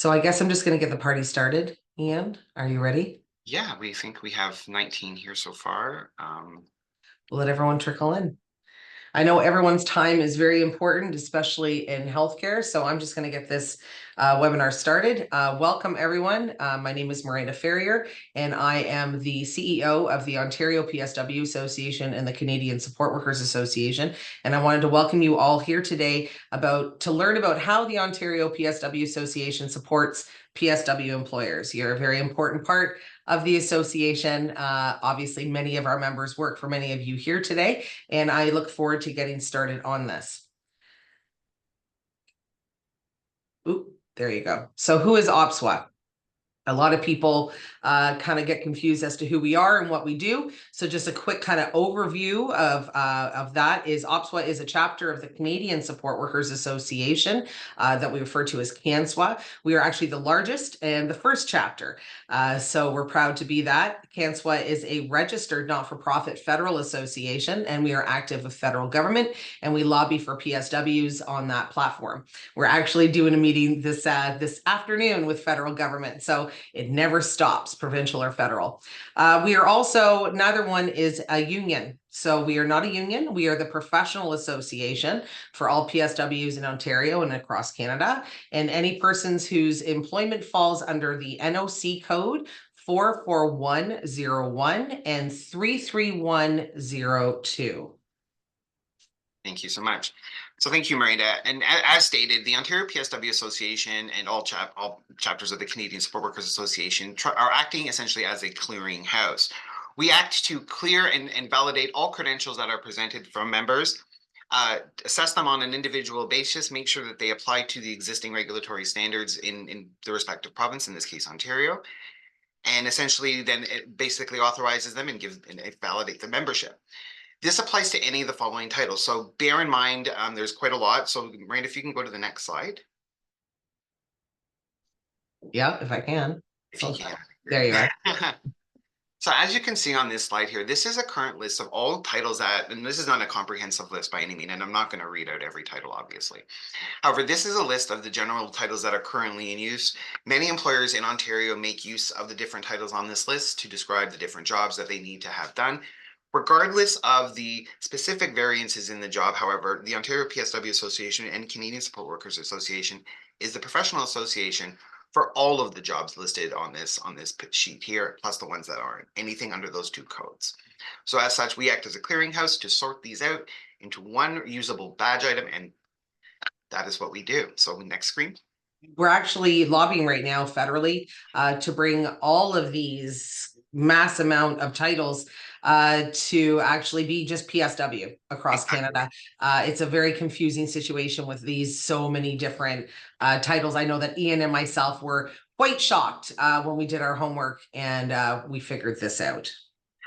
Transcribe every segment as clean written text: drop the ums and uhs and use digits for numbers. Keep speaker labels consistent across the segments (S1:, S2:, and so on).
S1: So I guess I'm just going to get the party started. Ian, are you ready?
S2: Yeah, we think we have 19 here so far.
S1: We'll let everyone trickle in. I know everyone's time is very important, especially in healthcare. So I'm just going to get this webinar started. Welcome, everyone. My name is Miranda Ferrier, and I am the CEO of the Ontario PSW Association and the Canadian Support Workers Association. And I wanted to welcome you all here today to learn about how the Ontario PSW Association supports PSW employers. You're a very important part of the association. Obviously, many of our members work for many of you here today, and I look forward to getting started on this. Oop, there you go. So who is OPSWA? A lot of people kind of get confused as to who we are and what we do. So just a quick kind of overview of that is OPSWA is a chapter of the Canadian Support Workers Association that we refer to as CANSWA. We are actually the largest and the first chapter. So we're proud to be that. CANSWA is a registered not-for-profit federal association, and we are active with federal government, and we lobby for PSWs on that platform. We're actually doing a meeting this afternoon with federal government. So it never stops, provincial or federal. We are also, neither one is a union. So we are not a union. We are the professional association for all PSWs in Ontario and across Canada. And any persons whose employment falls under the NOC code 44101 and 33102.
S2: Thank you so much. So thank you, Miranda. And as stated, the Ontario PSW Association and all chapters of the Canadian Support Workers Association are acting essentially as a clearinghouse. We act to clear and validate all credentials that are presented from members, assess them on an individual basis, make sure that they apply to the existing regulatory standards in the respective province, in this case, Ontario, and essentially then it basically authorizes them and validate the membership. This applies to any of the following titles. So bear in mind, there's quite a lot. So Miranda, if you can go to the next slide.
S1: Yeah, if I can.
S2: If you can.
S1: There you are.
S2: So as you can see on this slide here, this is a current list of all titles and this is not a comprehensive list by any means, and I'm not going to read out every title, obviously. However, this is a list of the general titles that are currently in use. Many employers in Ontario make use of the different titles on this list to describe the different jobs that they need to have done. Regardless of the specific variances in the job, however, the Ontario PSW Association and Canadian Support Workers Association is the professional association for all of the jobs listed on this sheet here, plus the ones that aren't, anything under those two codes. So as such, we act as a clearinghouse to sort these out into one usable badge item, and that is what we do. So next screen.
S1: We're actually lobbying right now federally to bring all of these mass amount of titles to actually be just PSW across Canada. It's a very confusing situation with these so many different titles. I know that Ian and myself were quite shocked when we did our homework and we figured this out.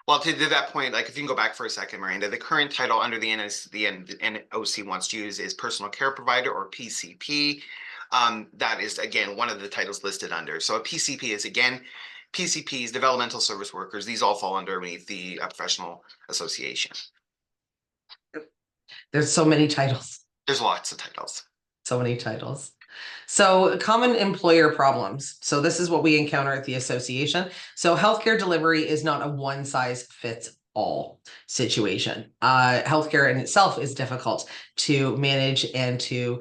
S2: Well, to that point, like if you can go back for a second, Miranda, the current title under the NOC wants to use is personal care provider, or PCP. That is, again, one of the titles listed under. So a PCP is, again, PCPs, developmental service workers. These all fall underneath the professional association.
S1: There's so many titles.
S2: There's lots of titles.
S1: So many titles. So common employer problems. So this is what we encounter at the association. So healthcare delivery is not a one size fits all situation. Healthcare in itself is difficult to manage and to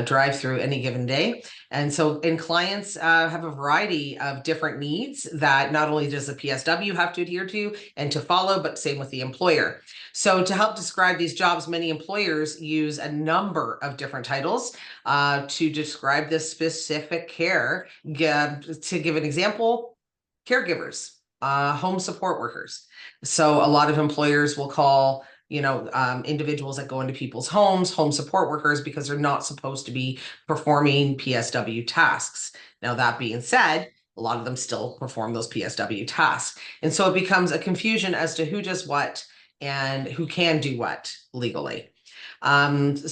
S1: drive through any given day. And so clients have a variety of different needs that not only does the PSW have to adhere to and to follow, but same with the employer. So to help describe these jobs, many employers use a number of different titles to describe this specific care. To give an example, caregivers, home support workers. So a lot of employers will call individuals that go into people's homes home support workers because they're not supposed to be performing PSW tasks. Now, that being said, a lot of them still perform those PSW tasks. And so it becomes a confusion as to who does what and who can do what legally. And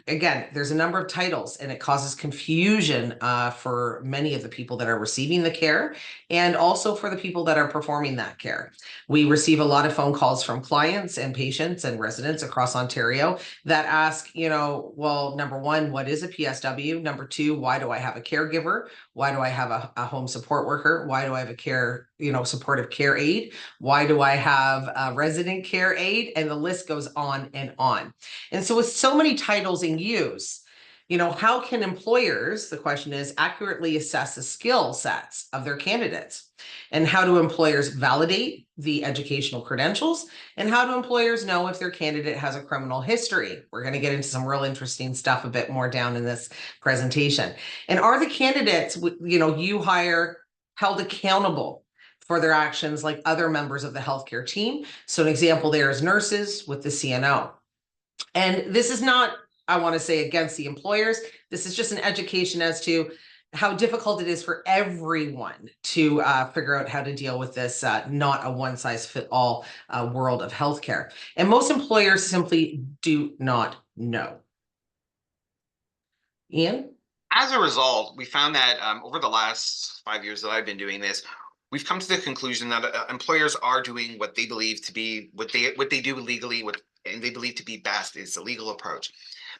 S1: again, there's a number of titles, and it causes confusion for many of the people that are receiving the care and also for the people that are performing that care. We receive a lot of phone calls from clients and patients and residents across Ontario that ask, well, number one, what is a PSW? Number two, why do I have a caregiver? Why do I have a home support worker? Why do I have a care, supportive care aide? Why do I have a resident care aide? And the list goes on and on. And so with so many titles in use, how can employers, the question is, accurately assess the skill sets of their candidates? And how do employers validate the educational credentials? And how do employers know if their candidate has a criminal history? We're going to get into some real interesting stuff a bit more down in this presentation. And are the candidates, you hire held accountable for their actions like other members of the healthcare team? So an example there is nurses with the CNO. And this is not, I want to say, against the employers. This is just an education as to how difficult it is for everyone to figure out how to deal with this not a one-size-fit-all world of healthcare. And most employers simply do not know. Ian?
S2: As a result, we found that over the last 5 years that I've been doing this, we've come to the conclusion that employers are doing what they believe to be what they do legally, and they believe to be best is the legal approach.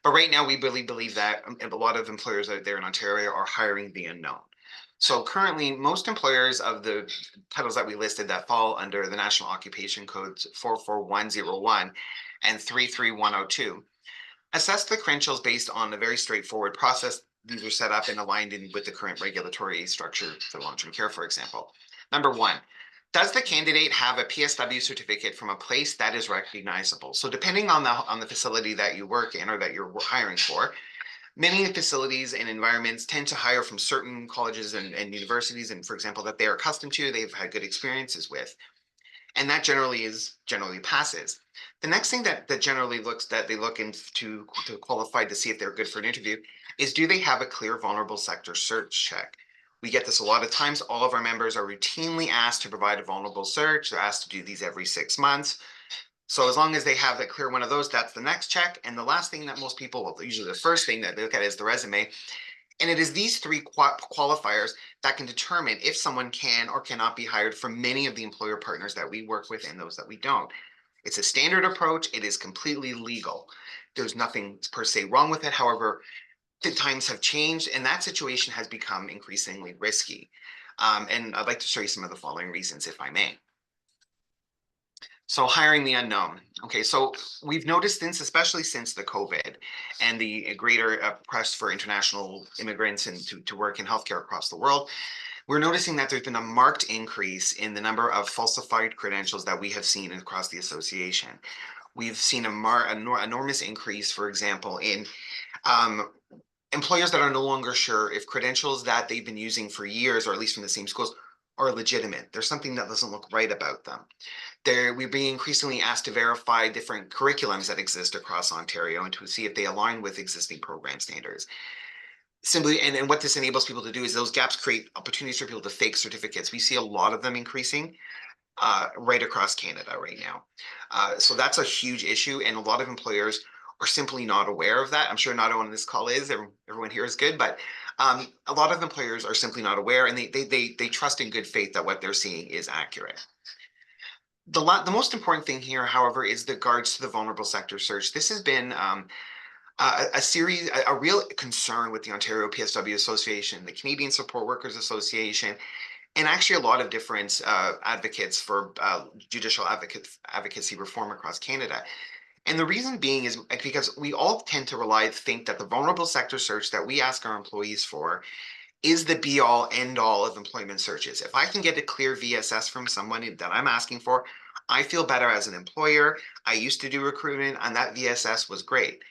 S2: But right now, we really believe that a lot of employers out there in Ontario are hiring the unknown. So currently, most employers of the titles that we listed that fall under the National Occupation Codes 44101 and 33102 assess the credentials based on a very straightforward process. These are set up and aligned with the current regulatory structure for long-term care, for example. Number one, does the candidate have a PSW certificate from a place that is recognizable? So depending on the facility that you work in or that you're hiring for, many facilities and environments tend to hire from certain colleges and universities, and for example, that they're accustomed to, they've had good experiences with. And that generally passes. The next thing that they look into to qualify to see if they're good for an interview is, do they have a clear vulnerable sector search check? We get this a lot of times. All of our members are routinely asked to provide a vulnerable search. They're asked to do these every 6 months. So as long as they have a clear one of those, that's the next check. And the last thing that most people, well, usually the first thing that they look at is the resume. And it is these three qualifiers that can determine if someone can or cannot be hired from many of the employer partners that we work with and those that we don't. It's a standard approach. It is completely legal. There's nothing per se wrong with it. However, the times have changed and that situation has become increasingly risky. And I'd like to show you some of the following reasons, if I may. So hiring the unknown. Okay, so we've noticed especially since the COVID and the greater press for international immigrants and to work in healthcare across the world, we're noticing that there's been a marked increase in the number of falsified credentials that we have seen across the association. We've seen an enormous increase, for example, in employers that are no longer sure if credentials that they've been using for years, or at least from the same schools, are legitimate. There's something that doesn't look right about them. We're being increasingly asked to verify different curriculums that exist across Ontario and to see if they align with existing program standards. Simply, and what this enables people to do is those gaps create opportunities for people to fake certificates. We see a lot of them increasing right across Canada right now. So that's a huge issue, and a lot of employers are simply not aware of that. I'm sure not everyone on this call is. Everyone here is good, but a lot of employers are simply not aware, and they trust in good faith that what they're seeing is accurate. The most important thing here, however, is the regards to the vulnerable sector search. This has been a real concern with the Ontario PSW Association, the Canadian Support Workers Association, and actually a lot of different advocates for judicial advocacy reform across Canada. And the reason being is because we all tend to think that the vulnerable sector search that we ask our employees for is the be all end all of employment searches. If I can get a clear VSS from someone that I'm asking for, I feel better as an employer. I used to do recruitment and that VSS was great.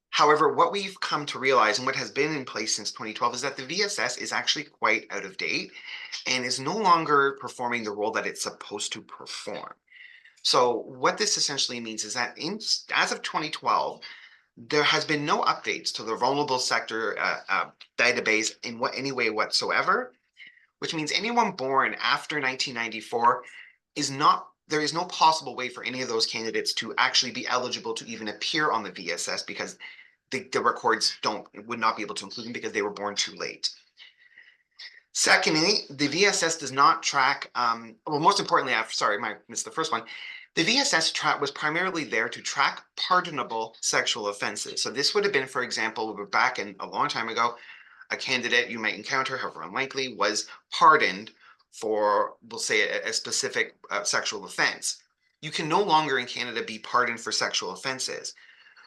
S2: However, what we've come to realize and what has been in place since 2012 is that the VSS is actually quite out of date and is no longer performing the role that it's supposed to perform. So what this essentially means is that as of 2012, there has been no updates to the vulnerable sector database in any way whatsoever, which means anyone born after 1994 there is no possible way for any of those candidates to actually be eligible to even appear on the VSS because the records would not be able to include them because they were born too late. Secondly, the VSS does not track, well, most importantly, I missed the first one. The VSS was primarily there to track pardonable sexual offenses. So this would have been, for example, back in a long time ago, a candidate you might encounter, however unlikely, was pardoned for, we'll say, a specific sexual offense. You can no longer in Canada be pardoned for sexual offenses.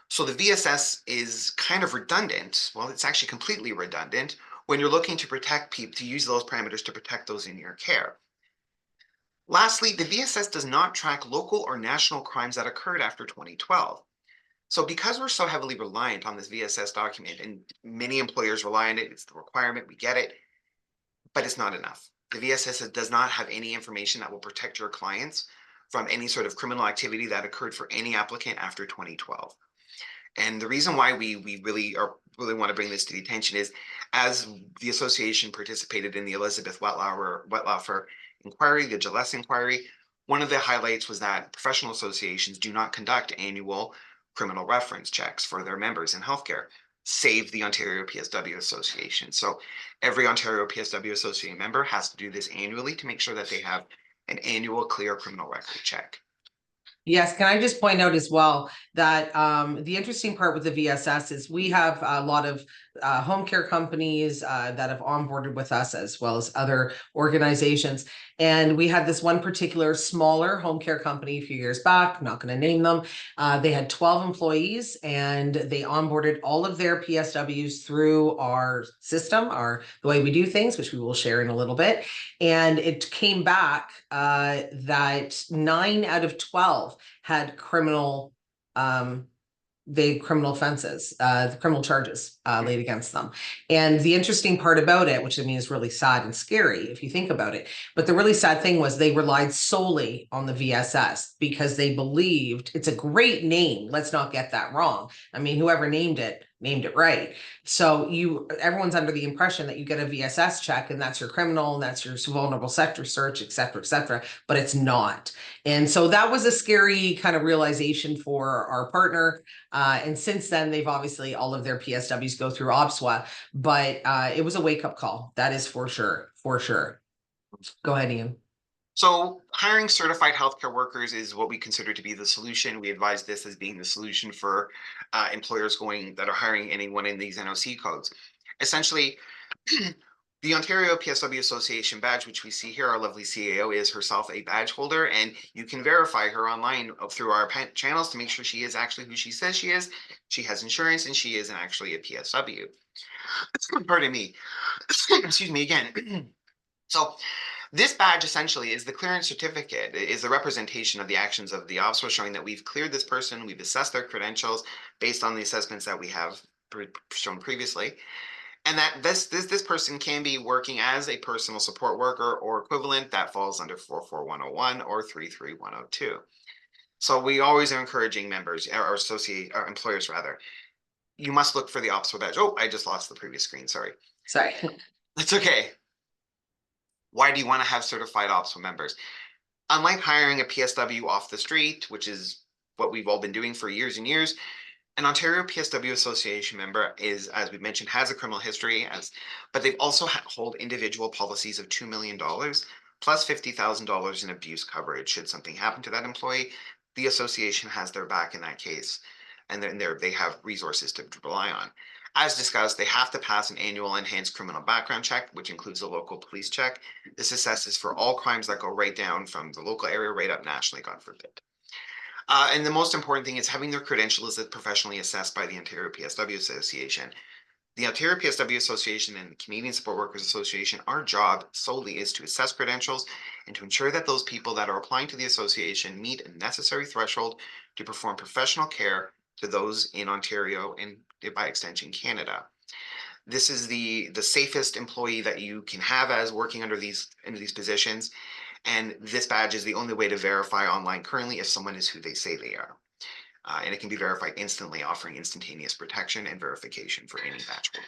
S2: So the VSS is kind of redundant. Well, it's actually completely redundant when you're looking to protect people, to use those parameters to protect those in your care. Lastly, the VSS does not track local or national crimes that occurred after 2012. So because we're so heavily reliant on this VSS document, and many employers rely on it, it's the requirement, we get it, but it's not enough. The VSS does not have any information that will protect your clients from any sort of criminal activity that occurred for any applicant after 2012. And the reason why we really want to bring this to the attention is, as the association participated in the Elizabeth Wetlaufer inquiry, the Gillespie inquiry, one of the highlights was that professional associations do not conduct annual criminal reference checks for their members in healthcare, save the Ontario PSW Association. So every Ontario PSW Association member has to do this annually to make sure that they have an annual clear criminal record check.
S1: Yes, can I just point out as well that the interesting part with the VSS is we have a lot of home care companies that have onboarded with us, as well as other organizations. And we had this one particular smaller home care company a few years back, I'm not going to name them. They had 12 employees and they onboarded all of their PSWs through our system, the way we do things, which we will share in a little bit. And it came back that 9 out of 12 had criminal offenses, the criminal charges laid against them. And the interesting part about it, which I mean is really sad and scary if you think about it, but the really sad thing was they relied solely on the VSS because they believed it's a great name. Let's not get that wrong. I mean, whoever named it right. So everyone's under the impression that you get a VSS check and that's your criminal and that's your vulnerable sector search, et cetera, but it's not. And so that was a scary kind of realization for our partner. And since then, they've obviously, all of their PSWs go through OPSWA, but it was a wake-up call. That is for sure. Go ahead, Ian.
S2: So hiring certified healthcare workers is what we consider to be the solution. We advise this as being the solution for employers that are hiring anyone in these NOC codes. Essentially, the Ontario PSW Association badge, which we see here, our lovely CAO is herself a badge holder, and you can verify her online through our channels to make sure she is actually who she says she is. She has insurance and she is actually a PSW. Pardon me. Excuse me again. So this badge essentially is the clearance certificate, is the representation of the actions of the OPSWA, showing that we've cleared this person, we've assessed their credentials based on the assessments that we have shown previously, and that this person can be working as a personal support worker or equivalent. That falls under 44101 or 33102. So we always are encouraging members, or employers rather, you must look for the OPSWA badge. Oh, I just lost the previous screen, sorry. That's okay. Why do you want to have certified OPSWA members? Unlike hiring a PSW off the street, which is what we've all been doing for years and years, an Ontario PSW Association member is, as we mentioned, has a criminal history, but they've also hold individual policies of $2 million plus $50,000 in abuse coverage. Should something happen to that employee, the association has their back in that case, and then they have resources to rely on. As discussed, they have to pass an annual enhanced criminal background check, which includes a local police check. This assesses for all crimes that go right down from the local area right up nationally, God forbid. And the most important thing is having their credentials professionally assessed by the Ontario PSW Association. The Ontario PSW Association and the Canadian Support Workers Association, our job solely is to assess credentials and to ensure that those people that are applying to the association meet a necessary threshold to perform professional care to those in Ontario and by extension Canada. This is the safest employee that you can have as working under these positions, and this badge is the only way to verify online currently if someone is who they say they are. And it can be verified instantly, offering instantaneous protection and verification for any badge holder.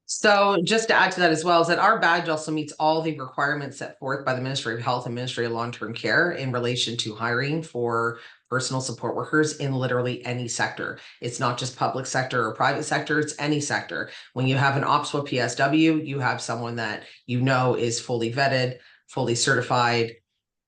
S1: So just to add to that as well, is that our badge also meets all the requirements set forth by the Ministry of Health and Ministry of Long-Term Care in relation to hiring for personal support workers in literally any sector. It's not just public sector or private sector, it's any sector. When you have an OPSWA PSW, you have someone that you know is fully vetted, fully certified,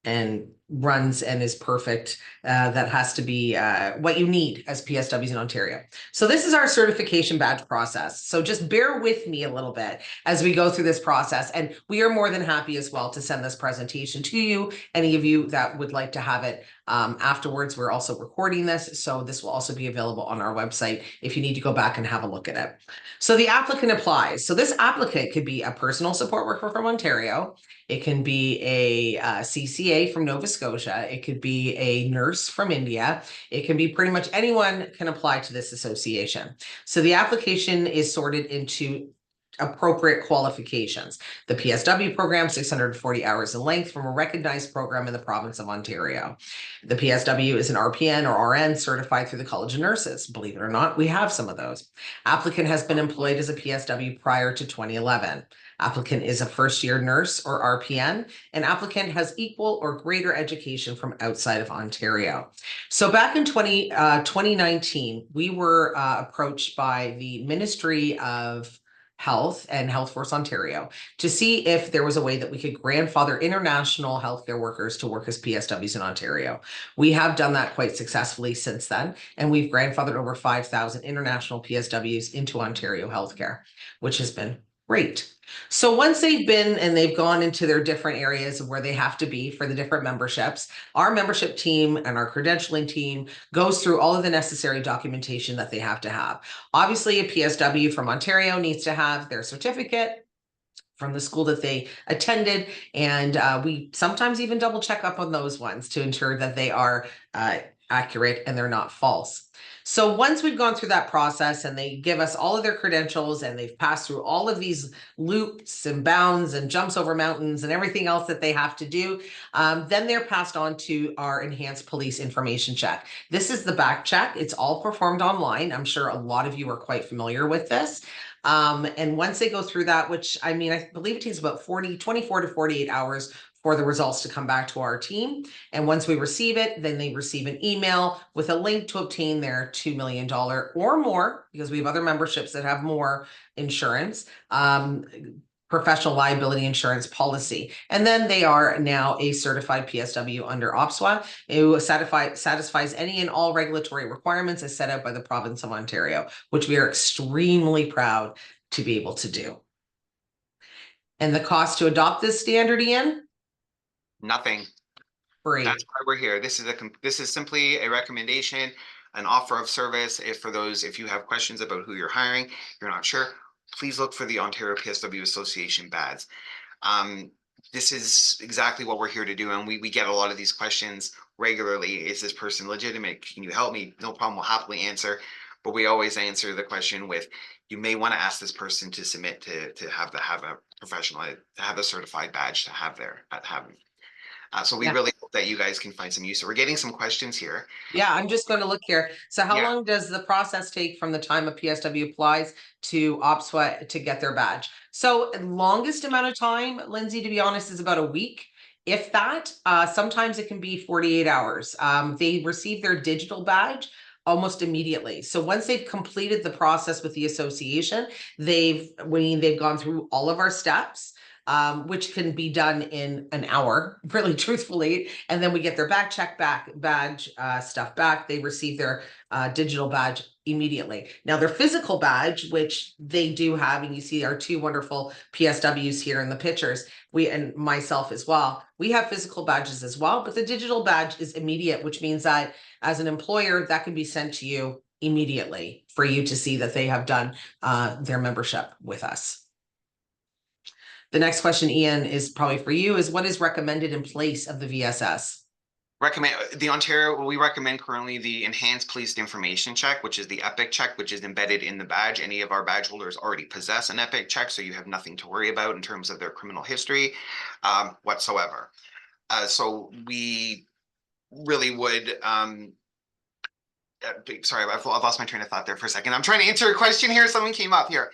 S1: and runs and is perfect. That has to be what you need as PSWs in Ontario. So this is our certification badge process. So just bear with me a little bit as we go through this process. And we are more than happy as well to send this presentation to you. Any of you that would like to have it afterwards, we're also recording this. So this will also be available on our website if you need to go back and have a look at it. So the applicant applies. So this applicant could be a personal support worker from Ontario. It can be a CCA from Nova Scotia. It could be a nurse from India. It can be pretty much anyone can apply to this association. So the application is sorted into appropriate qualifications. The PSW program, 640 hours in length from a recognized program in the province of Ontario. The PSW is an RPN or RN certified through the College of Nurses. Believe it or not, we have some of those. Applicant has been employed as a PSW prior to 2011. Applicant is a first-year nurse or RPN, and applicant has equal or greater education from outside of Ontario. So back in 2019, we were approached by the Ministry of Health and Health Force Ontario to see if there was a way that we could grandfather international healthcare workers to work as PSWs in Ontario. We have done that quite successfully since then, and we've grandfathered over 5,000 international PSWs into Ontario healthcare, which has been great. So once they've been and they've gone into their different areas of where they have to be for the different memberships, our membership team and our credentialing team goes through all of the necessary documentation that they have to have. Obviously, a PSW from Ontario needs to have their certificate from the school that they attended, and we sometimes even double check up on those ones to ensure that they are accurate and they're not false. So once we've gone through that process and they give us all of their credentials and they've passed through all of these loops and bounds and jumps over mountains and everything else that they have to do, then they're passed on to our enhanced police information check. This is the back check. It's all performed online. I'm sure a lot of you are quite familiar with this. And once they go through that, which I mean, I believe it takes about 24 to 48 hours for the results to come back to our team. And once we receive it, then they receive an email with a link to obtain their $2 million or more, because we have other memberships that have more insurance, professional liability insurance policy. And then they are now a certified PSW under OPSWA, who satisfies any and all regulatory requirements as set out by the province of Ontario, which we are extremely proud to be able to do. And the cost to adopt this standard, Ian?
S2: Nothing.
S1: Free.
S2: That's why we're here. This is simply a recommendation, an offer of service. If you have questions about who you're hiring, you're not sure, please look for the Ontario PSW Association badge. This is exactly what we're here to do, and we get a lot of these questions regularly. Is this person legitimate? Can you help me? No problem, we'll happily answer. But we always answer the question with, you may want to ask this person to submit to have a professional, to have a certified badge to have so we really hope that you guys can find some use. So we're getting some questions here.
S1: Yeah, I'm just going to look here. So how long does the process take from the time a PSW applies to OPSWA to get their badge? So longest amount of time, Lindsay, to be honest, is about a week. If that, sometimes it can be 48 hours. They receive their digital badge almost immediately. So once they've completed the process with the association, they've gone through all of our steps. Which can be done in an hour, really truthfully. And then we get their badge stuff back. They receive their digital badge immediately. Now their physical badge, which they do have, and you see our two wonderful PSWs here in the pictures, and myself as well, we have physical badges as well, but the digital badge is immediate, which means that as an employer, that can be sent to you immediately for you to see that they have done their membership with us. The next question, Ian, is probably for you, is what is recommended in place of the VSS?
S2: We recommend currently the enhanced police information check, which is the EPIC check, which is embedded in the badge. Any of our badge holders already possess an EPIC check, so you have nothing to worry about in terms of their criminal history whatsoever. So we really would sorry, I've lost my train of thought there for a second. I'm trying to answer a question here. Something came up here.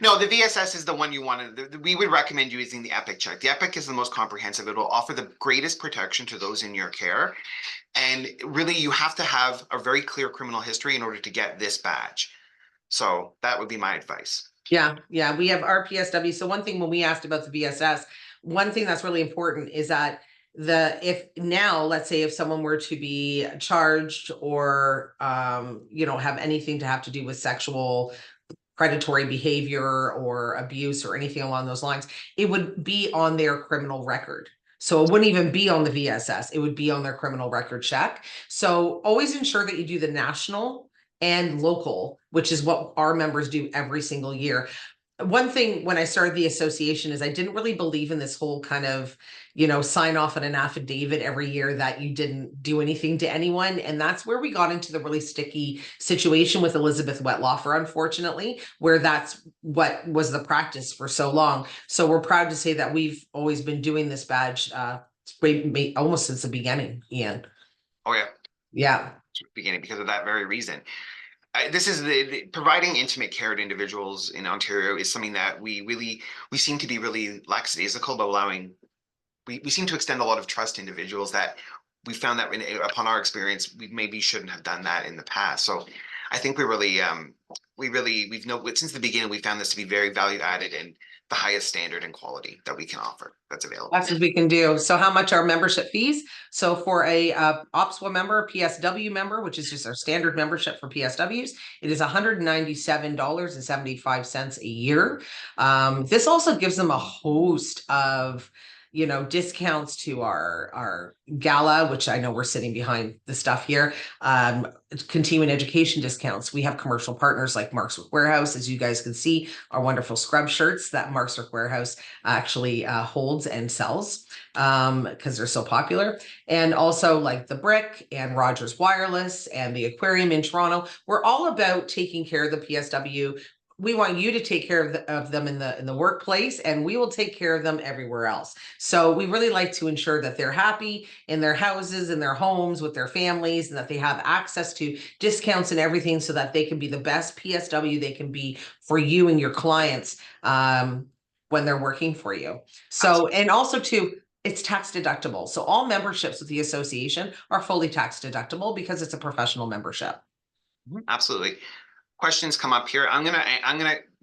S2: No, the VSS is the one you wanted. We would recommend using the EPIC check. The EPIC is the most comprehensive. It will offer the greatest protection to those in your care. And really, you have to have a very clear criminal history in order to get this badge. So that would be my advice.
S1: Yeah, we have our PSW. So one thing when we asked about the VSS, one thing that's really important is that if now, let's say if someone were to be charged or have anything to have to do with sexual predatory behavior or abuse or anything along those lines, it would be on their criminal record. So it wouldn't even be on the VSS, it would be on their criminal record check. So always ensure that you do the national and local, which is what our members do every single year. One thing when I started the association is I didn't really believe in this whole kind of, sign off on an affidavit every year that you didn't do anything to anyone. And that's where we got into the really sticky situation with Elizabeth Wetlaufer, unfortunately, where that's what was the practice for so long. So we're proud to say that we've always been doing this badge almost since the beginning, Ian.
S2: Oh yeah,
S1: Yeah.
S2: beginning because of that very reason. This is the providing intimate care to individuals in Ontario is something that we seem to be really lackadaisical about allowing. We seem to extend a lot of trust to individuals that we found that upon our experience, we maybe shouldn't have done that in the past. So I think we've known since the beginning, we found this to be very value added and the highest standard and quality that we can offer that's available.
S1: That's what we can do. So how much are membership fees? So for a OPSWA member, PSW member, which is just our standard membership for PSWs, it is $197.75 a year. This also gives them a host of discounts to our gala, which I know we're sitting behind the stuff here. Continuing education discounts. We have commercial partners like Mark's Work Warehouse, as you guys can see, our wonderful scrub shirts that Mark's Work Warehouse actually holds and sells because they're so popular. And also like the Brick and Rogers Wireless and the Aquarium in Toronto. We're all about taking care of the PSW. We want you to take care of them in the workplace, and we will take care of them everywhere else. So we really like to ensure that they're happy in their houses, in their homes, with their families, and that they have access to discounts and everything so that they can be the best PSW they can be for you and your clients when they're working for you. So, and also too, it's tax deductible. So all memberships with the association are fully tax deductible because it's a professional membership.
S2: Absolutely. Questions come up here. I'm gonna,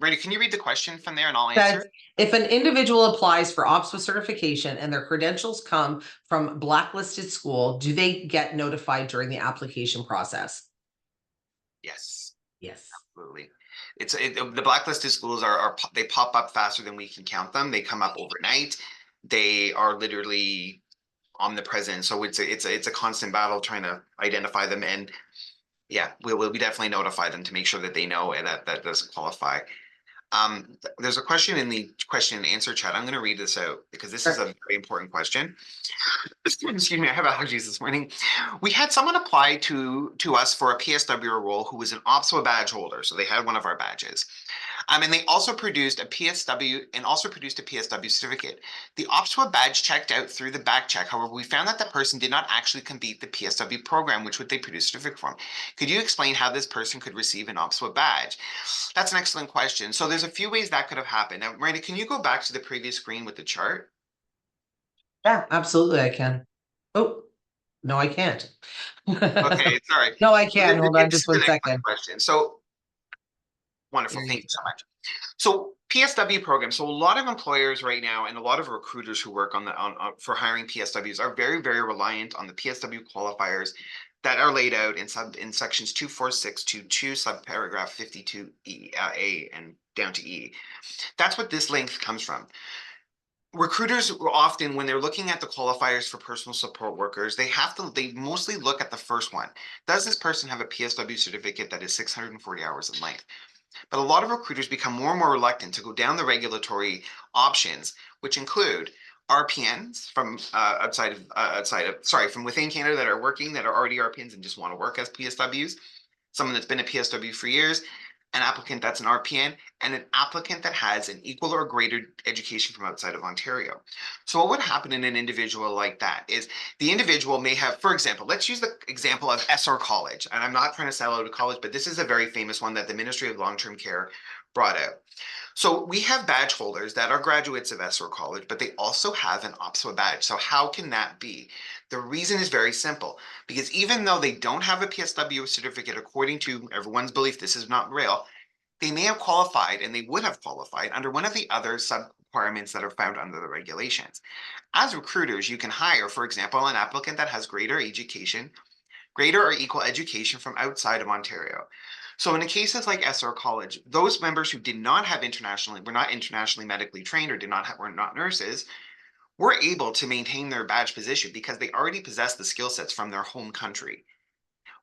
S2: Randy, can you read the question from there and I'll answer it?
S1: If an individual applies for OPSWA certification and their credentials come from blacklisted school, do they get notified during the application process?
S2: Yes.
S1: Yes.
S2: Absolutely. The blacklisted schools they pop up faster than we can count them. They come up overnight. They are literally omnipresent. So it's a constant battle trying to identify them. And yeah, we definitely notify them to make sure that they know and that doesn't qualify. There's a question in the question and answer chat. I'm going to read this out because this is a very important question. Excuse me, I have allergies this morning. We had someone apply to us for a PSW role who was an OPSWA badge holder. So they had one of our badges. And they also produced a PSW and also produced a PSW certificate. The OPSWA badge checked out through the back check. However, we found that the person did not actually complete the PSW program, which would they produce certificate from. Could you explain how this person could receive an OPSWA badge? That's an excellent question. So there's a few ways that could have happened. Now, Randy, can you go back to the previous screen with the chart?
S1: Yeah, absolutely, I can. Oh, no, I can't.
S2: Okay, sorry.
S1: No, I can. Hold on
S2: This
S1: just
S2: is
S1: one
S2: an excellent
S1: second.
S2: question. So wonderful. Thank you so much. So PSW program. So a lot of employers right now and a lot of recruiters who work for hiring PSWs are very, very reliant on the PSW qualifiers that are laid out in sections 24622 subparagraph 52 A and down to E. That's what this length comes from. Recruiters often, when they're looking at the qualifiers for personal support workers, they mostly look at the first one. Does this person have a PSW certificate that is 640 hours in length? But a lot of recruiters become more and more reluctant to go down the regulatory options, which include RPNs from from within Canada that are working, that are already RPNs and just want to work as PSWs, someone that's been a PSW for years, an applicant that's an RPN, and an applicant that has an equal or greater education from outside of Ontario. So what would happen in an individual like that is the individual may have, for example, let's use the example of SR College. And I'm not trying to sell out a college, but this is a very famous one that the Ministry of Long-Term Care brought out. So we have badge holders that are graduates of SR College, but they also have an OPSWA badge. So how can that be? The reason is very simple, because even though they don't have a PSW certificate, according to everyone's belief, this is not real, they may have qualified and they would have qualified under one of the other sub requirements that are found under the regulations. As recruiters, you can hire, for example, an applicant that has greater or equal education from outside of Ontario. So in the cases like SR College, those members who did not have were not internationally medically trained or were not nurses, were able to maintain their badge position because they already possess the skill sets from their home country,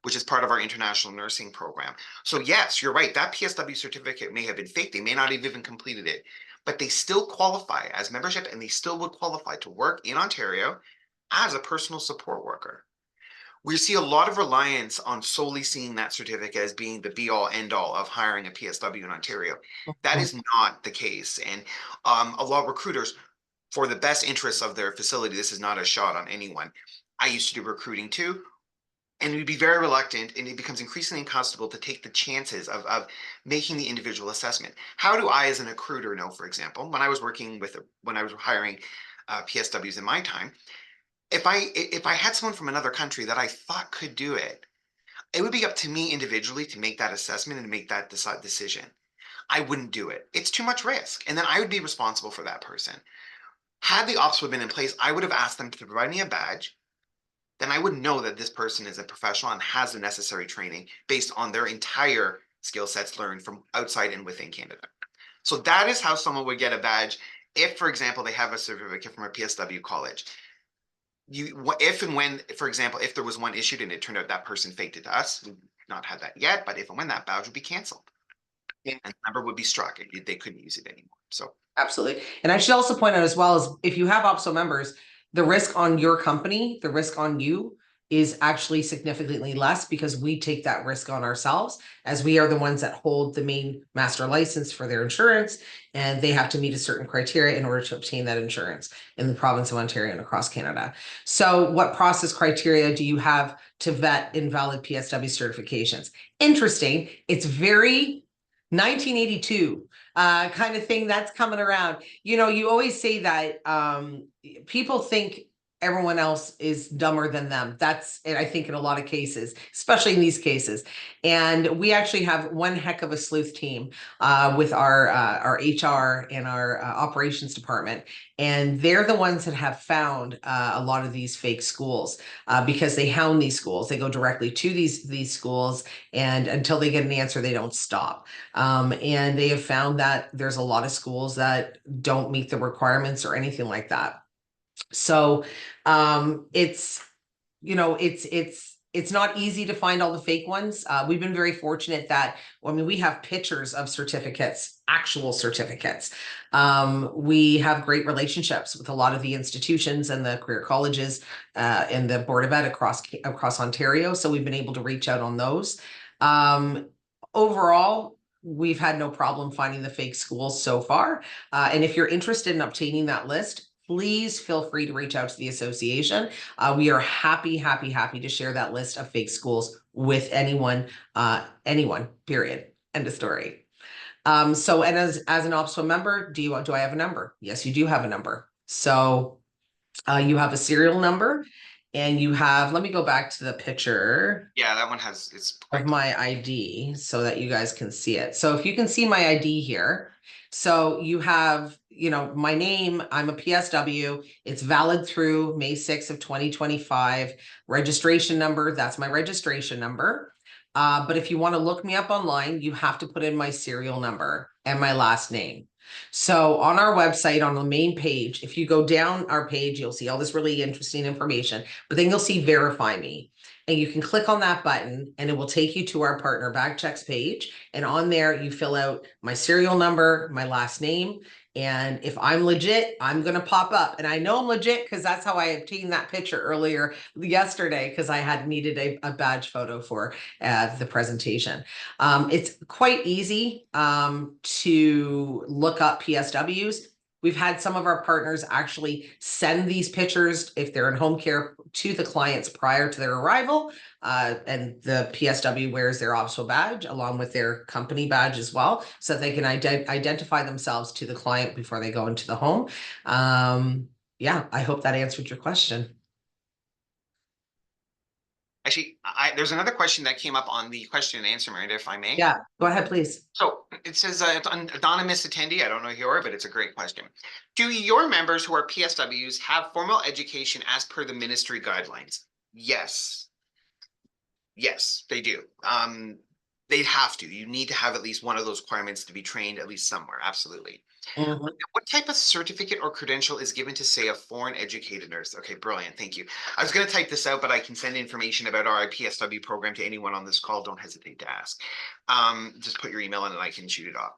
S2: which is part of our international nursing program. So yes, you're right, that PSW certificate may have been fake. They may not have even completed it, but they still qualify as membership and they still would qualify to work in Ontario as a personal support worker. We see a lot of reliance on solely seeing that certificate as being the be all end all of hiring a PSW in Ontario. That is not the case. And a lot of recruiters, for the best interests of their facility, this is not a shot on anyone. I used to do recruiting too, and we'd be very reluctant, and it becomes increasingly uncomfortable to take the chances of making the individual assessment. How do I, as an recruiter, know, for example, when I was hiring PSWs in my time, if I had someone from another country that I thought could do it, it would be up to me individually to make that assessment and make that decision. I wouldn't do it. It's too much risk. And then I would be responsible for that person. Had the OPSWA been in place, I would have asked them to provide me a badge. Then I would know that this person is a professional and has the necessary training based on their entire skill sets learned from outside and within Canada. So that is how someone would get a badge if, for example, they have a certificate from a PSW college. If and when, for example, if there was one issued and it turned out that person faked it to us, we've not had that yet, but if and when, that badge would be canceled.
S1: Yeah.
S2: And the number would be struck. They couldn't use it anymore. So
S1: Absolutely. And I should also point out as well as if you have OPSWA members, the risk on your company, the risk on you is actually significantly less because we take that risk on ourselves as we are the ones that hold the main master license for their insurance, and they have to meet a certain criteria in order to obtain that insurance in the province of Ontario and across Canada. So what process criteria do you have to vet invalid PSW certifications? Interesting. It's very 1982 kind of thing that's coming around. You know, you always say that people think everyone else is dumber than them. That's it, I think, in a lot of cases, especially in these cases. And we actually have one heck of a sleuth team with our HR and our operations department. And they're the ones that have found a lot of these fake schools because they hound these schools. They go directly to these schools, and until they get an answer, they don't stop. And they have found that there's a lot of schools that don't meet the requirements or anything like that. So it's, you know, it's not easy to find all the fake ones. We've been very fortunate that, I mean, we have pictures of certificates, actual certificates. We have great relationships with a lot of the institutions and the career colleges and the Board of Ed across Ontario. So we've been able to reach out on those. Overall, we've had no problem finding the fake schools so far. And if you're interested in obtaining that list, please feel free to reach out to the association. We are happy to share that list of fake schools with anyone, period. End of story. So, and as an OPSWA member, do I have a number? Yes, you do have a number. So you have a serial number and you have, let me go back to the picture.
S2: yeah, that one has, it's
S1: Of my ID so that you guys can see it. So if you can see my ID here, so you have, you know, my name, I'm a PSW, it's valid through May 6th of 2025. Registration number, that's my registration number. But if you want to look me up online, you have to put in my serial number and my last name. So on our website, on the main page, if you go down our page, you'll see all this really interesting information, but then you'll see verify me. And you can click on that button and it will take you to our partner back checks page. And on there, you fill out my serial number, my last name. And if I'm legit, I'm going to pop up. And I know I'm legit because that's how I obtained that picture earlier yesterday, because I had needed a badge photo for the presentation. It's quite easy to look up PSWs. We've had some of our partners actually send these pictures, if they're in home care, to the clients prior to their arrival. And the PSW wears their OPSWA badge along with their company badge as well, so that they can identify themselves to the client before they go into the home. Yeah, I hope that answered your question.
S2: Actually, there's another question that came up on the question and answer, Miranda, if I may.
S1: Yeah, go ahead, please.
S2: So it says, it's an anonymous attendee. I don't know who you are, but it's a great question. Do your members who are PSWs have formal education as per the ministry guidelines? Yes. Yes, they do. They have to. You need to have at least one of those requirements to be trained at least somewhere. Absolutely.
S1: Mhm.
S2: What type of certificate or credential is given to, say, a foreign educated nurse? Okay, brilliant. Thank you. I was going to type this out, but I can send information about our PSW program to anyone on this call. Don't hesitate to ask. Just put your email in and I can shoot it off.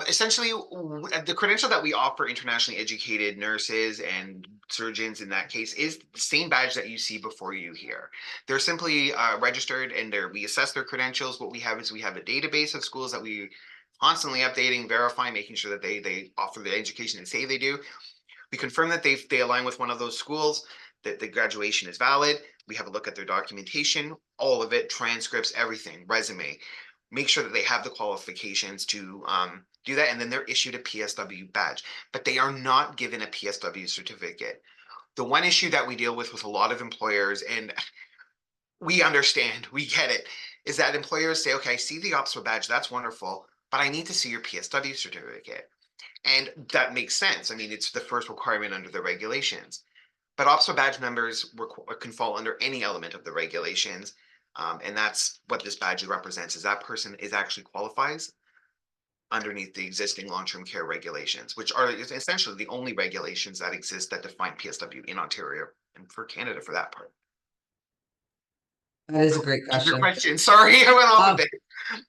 S2: Essentially, the credential that we offer internationally educated nurses and surgeons in that case is the same badge that you see before you here. They're simply registered and we assess their credentials. What we have is we have a database of schools that we constantly updating, verifying, making sure that they offer the education they say they do. We confirm that they align with one of those schools, that the graduation is valid. We have a look at their documentation, all of it, transcripts, everything, resume. Make sure that they have the qualifications to do that, and then they're issued a PSW badge. But they are not given a PSW certificate. The one issue that we deal with a lot of employers, and we understand, we get it, is that employers say, okay, I see the OPSWA badge, that's wonderful, but I need to see your PSW certificate. And that makes sense. I mean, it's the first requirement under the regulations. But OPSWA badge members can fall under any element of the regulations. And that's what this badge represents, is that person is actually qualifies underneath the existing long-term care regulations, which are essentially the only regulations that exist that define PSW in Ontario and for Canada for that part.
S1: That is a great
S2: Your
S1: question.
S2: question. Sorry, I went off a
S1: Um,
S2: bit.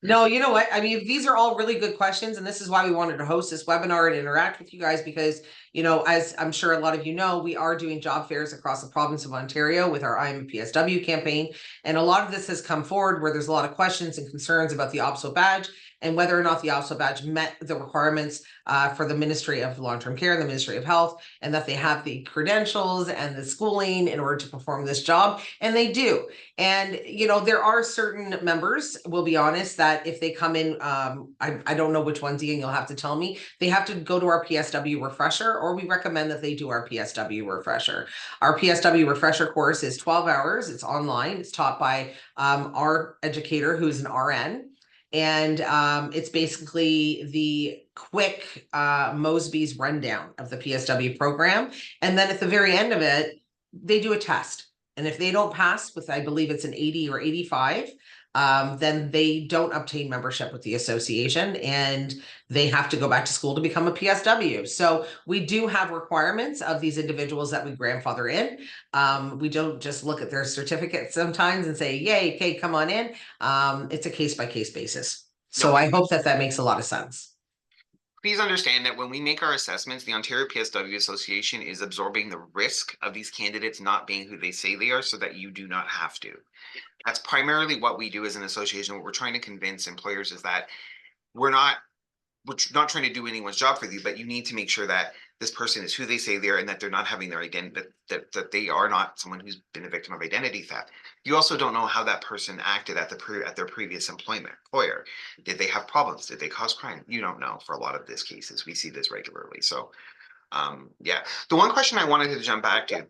S1: No, you know what? I mean, these are all really good questions, and this is why we wanted to host this webinar and interact with you guys because, as I'm sure a lot of you know, we are doing job fairs across the province of Ontario with our I'm a PSW campaign. And a lot of this has come forward where there's a lot of questions and concerns about the OPSWA badge and whether or not the OPSWA badge met the requirements for the Ministry of Long-Term Care and the Ministry of Health, and that they have the credentials and the schooling in order to perform this job. And they do. And, there are certain members, we'll be honest, that if they come in, I don't know which ones, Ian, you'll have to tell me, they have to go to our PSW refresher, or we recommend that they do our PSW refresher. Our PSW refresher course is 12 hours. It's online. It's taught by our educator, who's an RN. And it's basically the quick Mosby's rundown of the PSW program. And then at the very end of it, they do a test. And if they don't pass with, I believe it's an 80 or 85, then they don't obtain membership with the association and they have to go back to school to become a PSW. So we do have requirements of these individuals that we grandfather in. We don't just look at their certificate sometimes and say, yay, okay, come on in. It's a case-by-case basis. So
S2: No,
S1: I hope that makes a lot of sense.
S2: please understand that when we make our assessments, the Ontario PSW Association is absorbing the risk of these candidates not being who they say they are so that you do not have to. That's primarily what we do as an association. What we're trying to convince employers is that we're not trying to do anyone's job for you, but you need to make sure that this person is who they say they are and that they're not having their identity, that they are not someone who's been a victim of identity theft. You also don't know how that person acted at their previous employer. Did they have problems? Did they cause crime? You don't know for a lot of these cases. We see this regularly. So yeah. The one question I wanted to jump back to,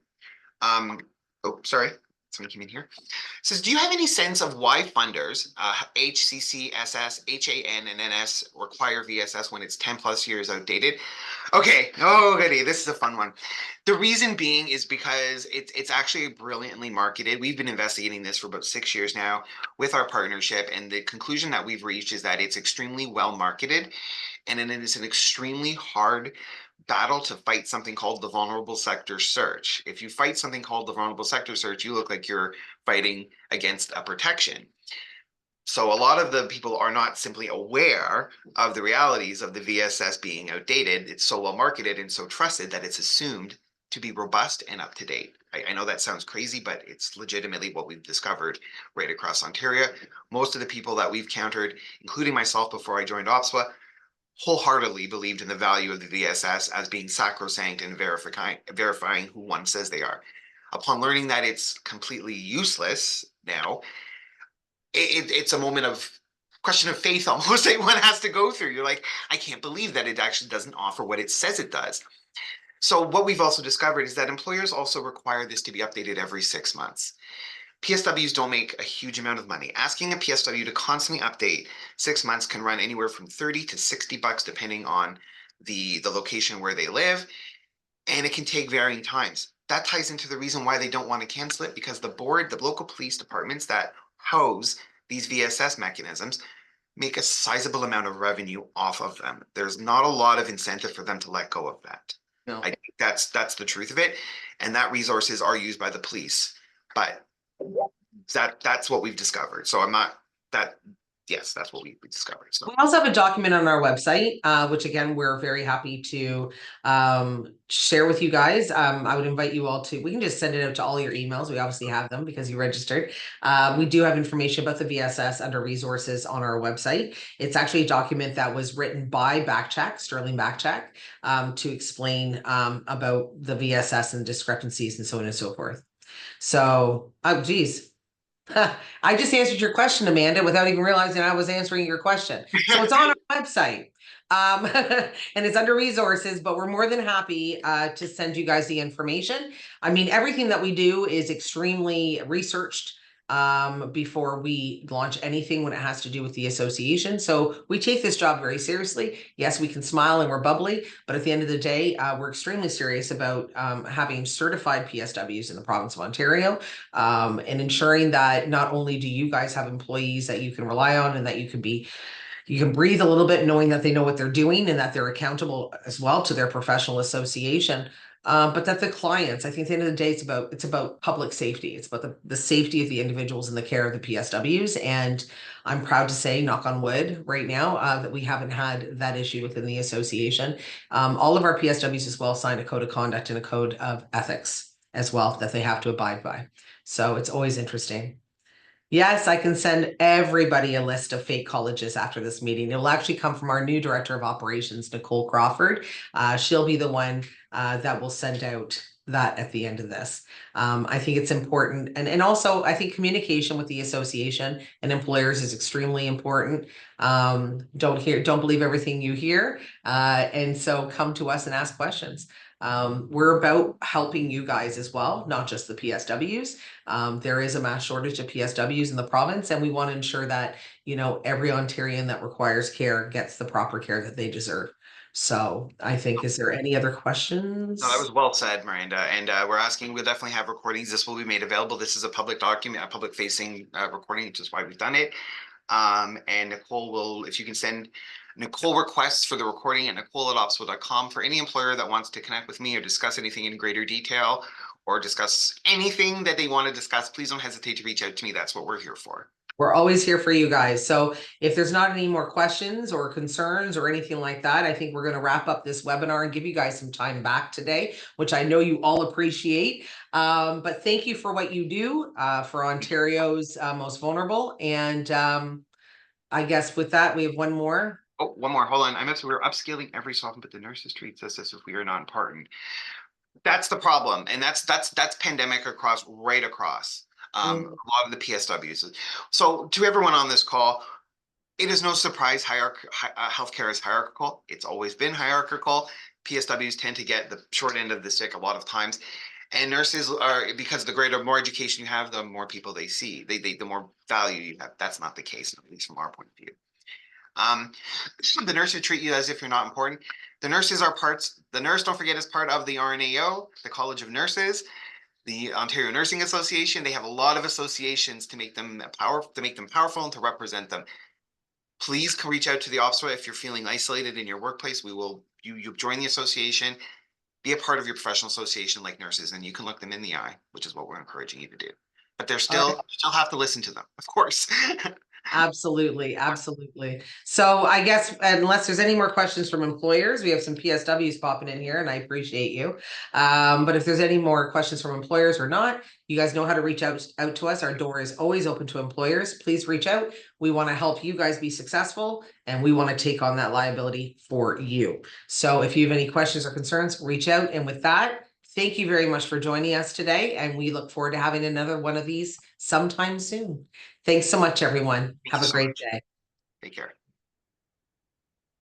S2: oh, sorry, someone came in here. Says, do you have any sense of why funders, HCCSS, HAN, and NS require VSS when it's 10 plus years outdated? Okay, oh goody, this is a fun one. The reason being is because it's actually brilliantly marketed. We've been investigating this for about 6 years now with our partnership, and the conclusion that we've reached is that it's extremely well marketed, and it is an extremely hard battle to fight something called the vulnerable sector search. If you fight something called the vulnerable sector search, you look like you're fighting against a protection. So a lot of the people are not simply aware of the realities of the VSS being outdated. It's so well marketed and so trusted that it's assumed to be robust and up to date. I know that sounds crazy, but it's legitimately what we've discovered right across Ontario. Most of the people that we've countered, including myself before I joined OPSWA, wholeheartedly believed in the value of the VSS as being sacrosanct and verifying who one says they are. Upon learning that it's completely useless now, it's a moment of question of faith almost that one has to go through. You're like, I can't believe that it actually doesn't offer what it says it does. So what we've also discovered is that employers also require this to be updated every 6 months. PSWs don't make a huge amount of money. Asking a PSW to constantly update 6 months can run anywhere from 30 to $60 depending on the location where they live, and it can take varying times. That ties into the reason why they don't want to cancel it, because the board, the local police departments that house these VSS mechanisms make a sizable amount of revenue off of them. There's not a lot of incentive for them to let go of that.
S1: No.
S2: I think that's the truth of it, and that resources are used by the police, but that's what we've discovered. So I'm not that. Yes, that's what we discovered. So
S1: we also have a document on our website, which again, we're very happy to share with you guys. I would invite you all to, we can just send it out to all your emails. We obviously have them because you registered. We do have information about the VSS under resources on our website. It's actually a document that was written by Sterling Backcheck, to explain about the VSS and discrepancies and so on and so forth. So, oh geez. I just answered your question, Amanda, without even realizing I was answering your question. So it's on our website, and it's under resources, but we're more than happy to send you guys the information. I mean, everything that we do is extremely researched before we launch anything when it has to do with the association. So we take this job very seriously. Yes, we can smile and we're bubbly, but at the end of the day, we're extremely serious about having certified PSWs in the province of Ontario, and ensuring that not only do you guys have employees that you can rely on and that you can breathe a little bit knowing that they know what they're doing and that they're accountable as well to their professional association. But that the clients, I think at the end of the day, it's about public safety. It's about the safety of the individuals and the care of the PSWs. And I'm proud to say, knock on wood, right now, that we haven't had that issue within the association. All of our PSWs as well sign a code of conduct and a code of ethics as well that they have to abide by. So it's always interesting. Yes, I can send everybody a list of fake colleges after this meeting. It will actually come from our new director of operations, Nicole Crawford. She'll be the one that will send out that at the end of this. I think it's important. And also I think communication with the association and employers is extremely important. Don't believe everything you hear. And so come to us and ask questions. We're about helping you guys as well, not just the PSWs. There is a mass shortage of PSWs in the province, and we want to ensure that, every Ontarian that requires care gets the proper care that they deserve. So I think, is there any other questions?
S2: no, that was well said, Miranda. And we're asking, we'll definitely have recordings. This will be made available. This is a public document, a public facing recording, which is why we've done it. And Nicole will, if you can send Nicole requests for the recording at nicole@opswa.com for any employer that wants to connect with me or discuss anything in greater detail or discuss anything that they want to discuss, please don't hesitate to reach out to me. That's what we're here for.
S1: We're always here for you guys. So if there's not any more questions or concerns or anything like that, I think we're going to wrap up this webinar and give you guys some time back today, which I know you all appreciate. But thank you for what you do for Ontario's most vulnerable. And I guess with that, we have one more.
S2: Oh, one more. Hold on. We're upscaling every so often, but the nurses treats us as if we are not important. That's the problem, and that's pandemic right across. A lot of the PSWs. So to everyone on this call, it is no surprise healthcare is hierarchical. It's always been hierarchical. PSWs tend to get the short end of the stick a lot of times. And nurses are, because the more education you have, the more people they see, the more value you have. That's not the case, at least from our point of view. The nurses treat you as if you're not important. The nurses are the nurse, don't forget, is part of the RNAO, the College of Nurses, the Ontario Nursing Association. They have a lot of associations to make them powerful and to represent them. Please reach out to the OPSWA if you're feeling isolated in your workplace. You join the association, be a part of your professional association like nurses, and you can look them in the eye, which is what we're encouraging you to do. But you still have to listen to them, of course.
S1: Absolutely. So I guess unless there's any more questions from employers, we have some PSWs popping in here and I appreciate you. But if there's any more questions from employers or not, you guys know how to reach out to us. Our door is always open to employers. Please reach out. We want to help you guys be successful and we want to take on that liability for you. So if you have any questions or concerns, reach out. And with that, thank you very much for joining us today. And we look forward to having another one of these sometime soon. Thanks so much, everyone. Have a great day.
S2: Take care.